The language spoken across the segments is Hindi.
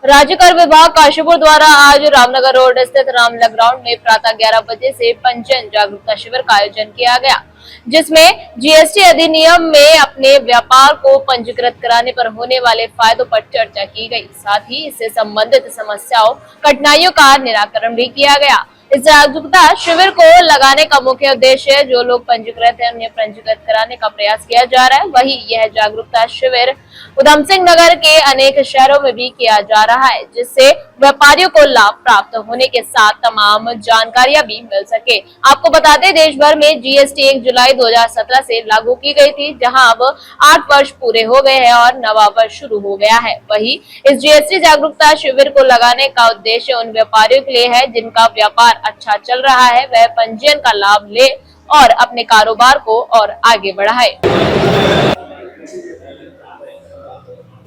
राज्य कर विभाग काशीपुर द्वारा आज रामनगर रोड स्थित रामलला ग्राउंड में प्रातः 11 बजे से पंजीयन जागरूकता शिविर का आयोजन किया गया, जिसमें जीएसटी अधिनियम में अपने व्यापार को पंजीकृत कराने पर होने वाले फायदों पर चर्चा की गई। साथ ही इससे संबंधित समस्याओं, कठिनाइयों का निराकरण भी किया गया। इस जागरूकता शिविर को लगाने का मुख्य उद्देश्य जो लोग पंजीकृत हैं उन्हें पंजीकृत कराने का प्रयास किया जा रहा है। वहीं यह जागरूकता शिविर उधम सिंह नगर के अनेक शहरों में भी किया जा रहा है, जिससे व्यापारियों को लाभ प्राप्त होने के साथ तमाम जानकारियां भी मिल सके। आपको बता दें, देश भर में जीएसटी 1 जुलाई 2017 से लागू की गई थी, जहां अब 8 वर्ष पूरे हो गए हैं और नवा वर्ष शुरू हो गया है। वहीं इस जीएसटी जागरूकता शिविर को लगाने का उद्देश्य उन व्यापारियों के लिए है जिनका व्यापार अच्छा चल रहा है, वह पंजीयन का लाभ ले और अपने कारोबार को और आगे बढ़ाए।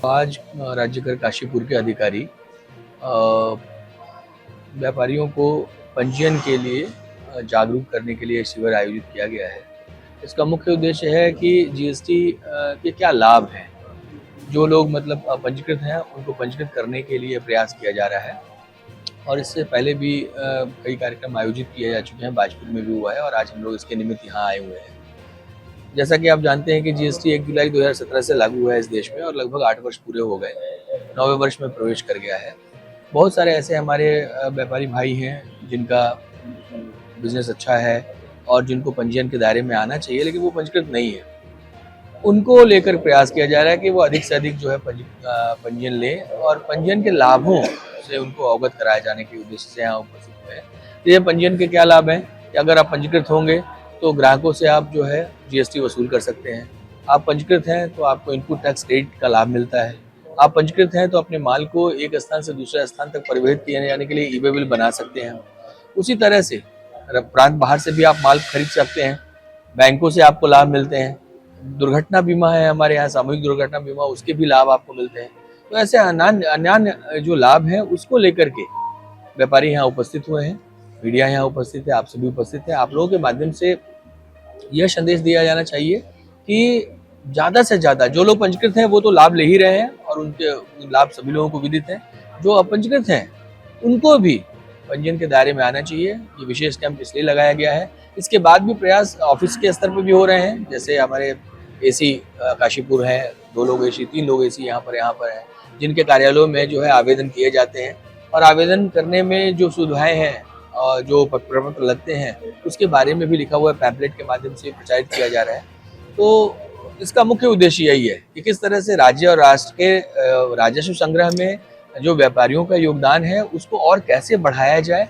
आज राज्य कर काशीपुर के अधिकारी व्यापारियों को पंजीयन के लिए जागरूक करने के लिए शिविर आयोजित किया गया है। इसका मुख्य उद्देश्य है कि जीएसटी के क्या लाभ हैं, जो लोग मतलब पंजीकृत हैं उनको पंजीकृत करने के लिए प्रयास किया जा रहा है। और इससे पहले भी कई कार्यक्रम आयोजित किए जा चुके हैं, बाजपुर में भी हुआ है और आज हम लोग इसके निमित्त यहाँ आए हुए हैं। जैसा कि आप जानते हैं कि जीएसटी 1 जुलाई 2017 से लागू हुआ है इस देश में और लगभग 8 वर्ष पूरे हो गए, 9वें वर्ष में प्रवेश कर गया है। बहुत सारे ऐसे हमारे व्यापारी भाई हैं जिनका बिजनेस अच्छा है और जिनको पंजीयन के दायरे में आना चाहिए, लेकिन वो पंजीकृत नहीं है। उनको लेकर प्रयास किया जा रहा है कि वो अधिक से अधिक जो है पंजीयन लें और पंजीयन के लाभों से उनको अवगत कराए जाने के उद्देश्य से यहाँ उपस्थित हुए हैं। ये पंजीयन के क्या लाभ हैं कि अगर आप पंजीकृत होंगे तो ग्राहकों से आप जो है जीएसटी वसूल कर सकते हैं। आप पंजीकृत हैं तो आपको इनपुट टैक्स क्रेडिट का लाभ मिलता है। आप पंजीकृत हैं तो अपने माल को एक स्थान से दूसरे स्थान तक परिवहित किए जाने के लिए ई-वे बिल बना सकते हैं। उसी तरह से प्रांत बाहर से भी आप माल खरीद सकते हैं, बैंकों से आपको लाभ मिलते हैं। दुर्घटना बीमा है हमारे यहाँ, सामूहिक दुर्घटना बीमा, उसके भी लाभ आपको मिलते हैं। तो ऐसे अन्य जो लाभ हैं उसको लेकर के व्यापारी यहाँ उपस्थित हुए हैं, मीडिया यहाँ उपस्थित है, आप सभी उपस्थित है। आप लोगों के माध्यम से यह संदेश दिया जाना चाहिए कि ज़्यादा से ज़्यादा जो लोग पंजीकृत हैं वो तो लाभ ले ही रहे हैं और उनके लाभ सभी लोगों को विदित हैं। जो अपंजीकृत हैं उनको भी पंजीयन के दायरे में आना चाहिए। ये विशेष कैंप इसलिए लगाया गया है। इसके बाद भी प्रयास ऑफिस के स्तर पर भी हो रहे हैं, जैसे हमारे एसी काशीपुर है, 2 लोग एसी, 3 लोग एसी यहाँ पर हैं, जिनके कार्यालयों में जो है आवेदन किए जाते हैं और आवेदन करने में जो सुविधाएं हैं और जो प्रपत्र लगते हैं उसके बारे में भी लिखा हुआ पैम्पलेट के माध्यम से प्रचारित किया जा रहा है। तो इसका मुख्य उद्देश्य यही है कि किस तरह से राज्य और राष्ट्र के राजस्व संग्रह में जो व्यापारियों का योगदान है उसको और कैसे बढ़ाया जाए,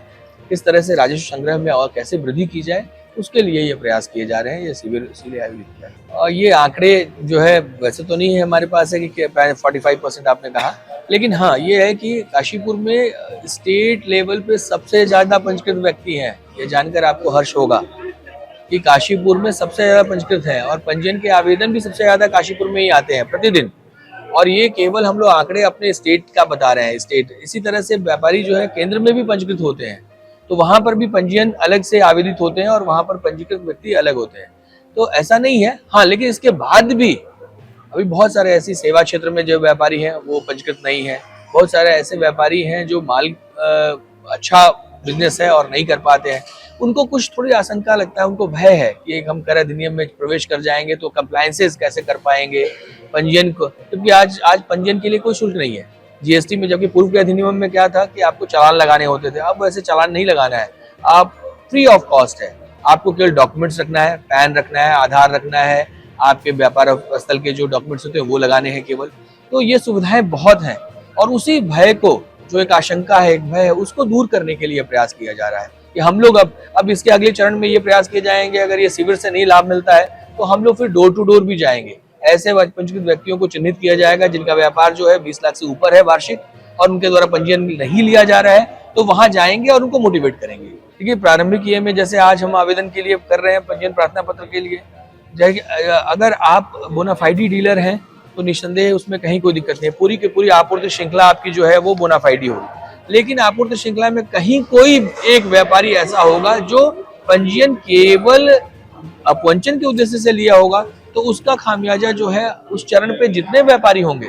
किस तरह से राजस्व संग्रह में और कैसे वृद्धि की जाए, उसके लिए ये प्रयास किए जा रहे हैं। ये शिविर इसीलिए आयोजित किया है। और ये आंकड़े जो है वैसे तो नहीं है हमारे पास है कि 45% आपने कहा, लेकिन हाँ ये है कि काशीपुर में स्टेट लेवल पे सबसे ज़्यादा पंजीकृत व्यक्ति हैं। ये जानकर आपको हर्ष होगा कि काशीपुर में सबसे ज़्यादा पंजीकृत हैं और पंजीयन के आवेदन भी सबसे ज़्यादा काशीपुर में ही आते हैं प्रतिदिन। और ये केवल हम लोग आंकड़े अपने स्टेट का बता रहे हैं, स्टेट। इसी तरह से व्यापारी जो है केंद्र में भी पंजीकृत होते हैं, तो वहाँ पर भी पंजीयन अलग से आवेदित होते हैं और वहाँ पर पंजीकृत व्यक्ति अलग होते हैं। तो ऐसा नहीं है, हाँ, लेकिन इसके बाद भी अभी बहुत सारे ऐसी सेवा क्षेत्र में जो व्यापारी हैं वो पंजीकृत नहीं है। बहुत सारे ऐसे व्यापारी हैं जो माल अच्छा बिजनेस है और नहीं कर पाते हैं। उनको कुछ थोड़ी आशंका लगता है, उनको भय है कि एक हम कर अधिनियम में प्रवेश कर जाएंगे तो कंप्लायंसेस कैसे कर पाएंगे पंजीयन को, क्योंकि आज पंजीयन के लिए कोई शुल्क नहीं है जीएसटी में। जबकि पूर्व के अधिनियम में क्या था कि आपको चालान लगाने होते थे, अब वैसे चालान नहीं लगाना है, आप फ्री ऑफ कॉस्ट है। आपको केवल डॉक्यूमेंट्स रखना है, पैन रखना है, आधार रखना है, आपके व्यापार स्थल के जो डॉक्यूमेंट्स होते हैं वो लगाने हैं केवल। तो ये सुविधाएं बहुत हैं और उसी भय को, जो एक आशंका है, एक भय है, उसको दूर करने के लिए प्रयास किया जा रहा है कि हम लोग अब इसके अगले चरण में ये प्रयास किए जाएंगे, अगर ये शिविर से नहीं लाभ मिलता है तो हम लोग फिर डोर टू डोर भी जाएंगे। ऐसे पंजीकृत व्यक्तियों को चिन्हित किया जाएगा जिनका व्यापार जो है 20 लाख से ऊपर है वार्षिक और उनके द्वारा पंजीयन नहीं लिया जा रहा है, तो वहां जाएंगे और उनको मोटिवेट करेंगे। देखिए प्रारंभिक ये में जैसे आज हम आवेदन के लिए कर रहे हैं पंजीयन प्रार्थना पत्र के लिए, अगर आप बोनाफाइडी डीलर हैं तो निस्संदेह उसमें कहीं कोई दिक्कत नहीं है। पूरी की पूरी आपूर्ति श्रृंखला आपकी जो है वो बोनाफाइडी होगी। लेकिन आपूर्ति श्रृंखला में कहीं कोई एक व्यापारी ऐसा होगा जो पंजीयन केवल अपवंचन के उद्देश्य से लिया होगा, तो उसका खामियाजा जो है उस चरण पे जितने व्यापारी होंगे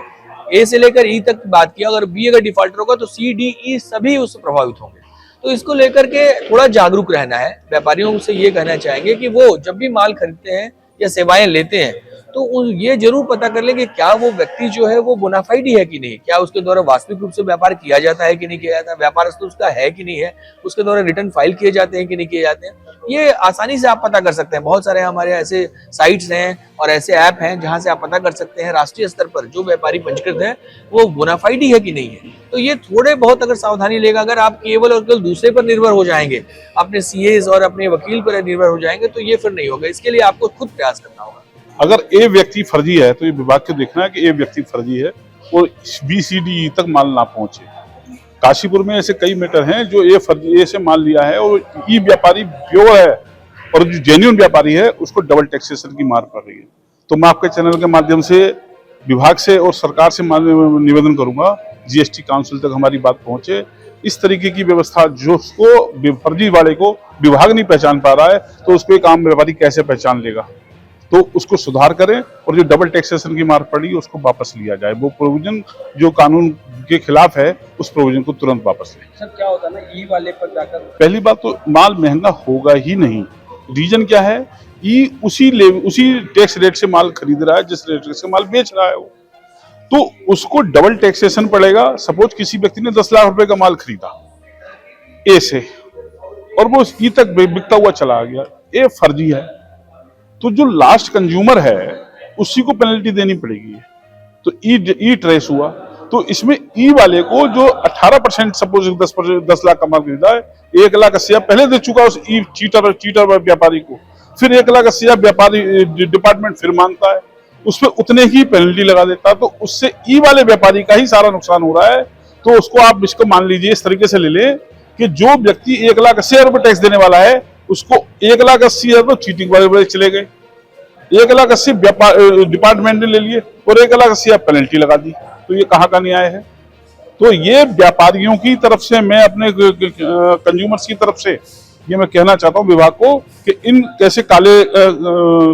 ए से लेकर ई तक बात किया, अगर बी अगर डिफॉल्टर होगा तो सी डी ई सभी उससे प्रभावित होंगे। तो इसको लेकर के थोड़ा जागरूक रहना है। व्यापारियों से ये कहना चाहेंगे कि वो जब भी माल खरीदते हैं या सेवाएं लेते हैं तो ये जरूर पता कर लें कि क्या वो व्यक्ति जो है वो बोनाफाइड ही है कि नहीं, क्या उसके द्वारा वास्तविक रूप से व्यापार किया जाता है कि नहीं किया जाता है, व्यापार तो उसका है कि नहीं है, उसके द्वारा रिटर्न फाइल किए जाते हैं कि नहीं किए जाते हैं। ये आसानी से आप पता कर सकते हैं। बहुत सारे हमारे ऐसे साइट्स हैं और ऐसे ऐप हैं जहां से आप पता कर सकते हैं राष्ट्रीय स्तर पर जो व्यापारी पंजीकृत है वो बोनाफाइड ही है कि नहीं है। तो ये थोड़े बहुत अगर सावधानी लेगा, अगर आप केवल और केवल दूसरे पर निर्भर हो जाएंगे, अपने सीएस और अपने वकील पर निर्भर हो जाएंगे, तो ये फिर नहीं होगा। इसके लिए आपको खुद प्रयास करना होगा। अगर ए व्यक्ति फर्जी है तो ये विभाग को देखना है कि ए व्यक्ति फर्जी है और बी सी डी ई तक माल ना पहुंचे। काशीपुर में ऐसे कई मैटर हैं जो ए फर्जी ए से माल लिया है और ई व्यापारी प्योर है और जो जेन्युइन व्यापारी है उसको डबल टैक्सेशन की मार पड़ रही है। तो मैं आपके चैनल के माध्यम से विभाग से और सरकार से निवेदन करूंगा, जीएसटी काउंसिल तक हमारी बात पहुंचे। इस तरीके की व्यवस्था जो उसको फर्जी वाले को विभाग नहीं पहचान पा रहा है तो उसको एक आम व्यापारी कैसे पहचान लेगा। तो उसको सुधार करें और जो डबल टैक्सेशन की मार पड़ी उसको वापस लिया जाए। वो प्रोविजन जो कानून के खिलाफ है उस प्रोविजन को तुरंत वापस लें। सर क्या होता है ना, ई वाले पर जाकर पहली बात तो माल महंगा होगा ही नहीं। रीजन क्या है, ई उसी टैक्स रेट से माल खरीद रहा है जिस रेट से माल बेच रहा है वो, तो उसको डबल टैक्सेशन पड़ेगा। सपोज किसी व्यक्ति ने 10 लाख रुपए का माल खरीदा ए से और वो ई तक बिकता हुआ चला गया, ए फर्जी है, तो जो लास्ट कंज्यूमर है उसी को पेनल्टी देनी पड़ेगी। तो ई ट्रेस हुआ। तो इसमें ई वाले को जो 18% सपोज 10 लाख का माल खरीदा है, 1,80,000 पहले दे चुका उस ई चीटर व्यापारी को, फिर 1,80,000 व्यापारी डिपार्टमेंट फिर मांगता है, उसमें उतने ही पेनल्टी लगा देता है। तो उससे ई वाले व्यापारी का ही सारा नुकसान हो रहा है। तो उसको आप इसको मान लीजिए इस तरीके से ले लें कि जो व्यक्ति 1,80,000 रुपए टैक्स देने वाला है उसको 1,80,000 तो चीटिंग वाले चले गए, 1,80,000 डिपार्टमेंट ने ले लिए और 1,80,000 पेनल्टी लगा दी। तो ये कहाँ का न्याय है। तो ये व्यापारियों की तरफ से, मैं अपने कंज्यूमर्स की तरफ से ये मैं कहना चाहता हूँ विभाग को कि इन कैसे काले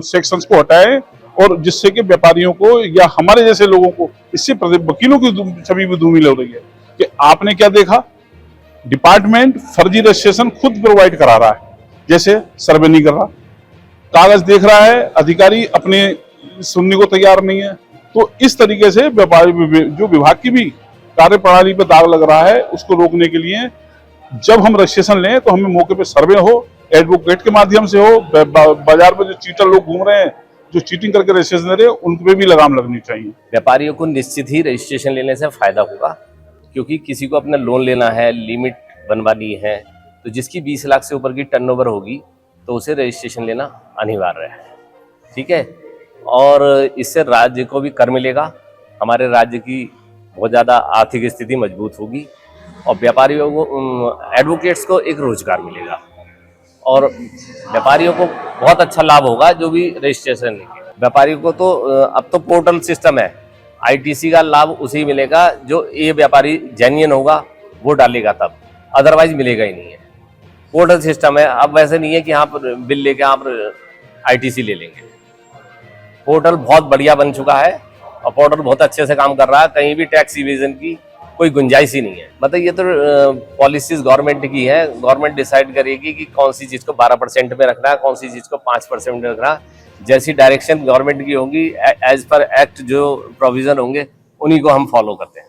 सेक्शंस को हटाएं और जिससे कि व्यापारियों को या हमारे जैसे लोगों को, इससे वकीलों की छवि भी धूमिल हो रही है कि आपने क्या देखा, डिपार्टमेंट फर्जी रजिस्ट्रेशन खुद प्रोवाइड करा रहा है, जैसे सर्वे नहीं कर रहा, कागज देख रहा है, अधिकारी अपने सुनने को तैयार नहीं है। तो इस तरीके से व्यापारी जो विभाग की भी कार्य प्रणाली पर दाग लग रहा है, उसको रोकने के लिए जब हम रजिस्ट्रेशन लें तो हमें मौके पे सर्वे हो, एडवोकेट के माध्यम से हो, बाजार में जो चीटर लोग घूम रहे हैं जो चीटिंग करके रजिस्ट्रेशन ले रहे हैं उन पे भी लगाम लगनी चाहिए। व्यापारियों को निश्चित ही रजिस्ट्रेशन लेने से फायदा होगा, क्योंकि किसी को अपना लोन लेना है, लिमिट बनवानी है, तो जिसकी 20 लाख से ऊपर की टर्नओवर होगी तो उसे रजिस्ट्रेशन लेना अनिवार्य है। ठीक है, और इससे राज्य को भी कर मिलेगा, हमारे राज्य की बहुत ज़्यादा आर्थिक स्थिति मजबूत होगी और व्यापारियों को, एडवोकेट्स को एक रोजगार मिलेगा और व्यापारियों को बहुत अच्छा लाभ होगा जो भी रजिस्ट्रेशन लेंगे। व्यापारियों को तो अब तो पोर्टल सिस्टम है, आईटीसी का लाभ उसे मिलेगा जो ये व्यापारी जेन्युइन होगा वो डालेगा, तब अदरवाइज मिलेगा ही नहीं है। पोर्टल सिस्टम है, अब वैसे नहीं है कि आप बिल लेके आप आईटीसी ले लेंगे। पोर्टल बहुत बढ़िया बन चुका है और पोर्टल बहुत अच्छे से काम कर रहा है, कहीं भी टैक्स इवेजन की कोई गुंजाइश ही नहीं है। मतलब ये तो पॉलिसीज गवर्नमेंट की है, गवर्नमेंट डिसाइड करेगी कि कौन सी चीज़ को 12% में रखना है, कौन सी चीज़ को 5% में रखना है। जैसी डायरेक्शन गवर्नमेंट की होगी, एज पर एक्ट जो प्रोविजन होंगे उन्हीं को हम फॉलो करते हैं।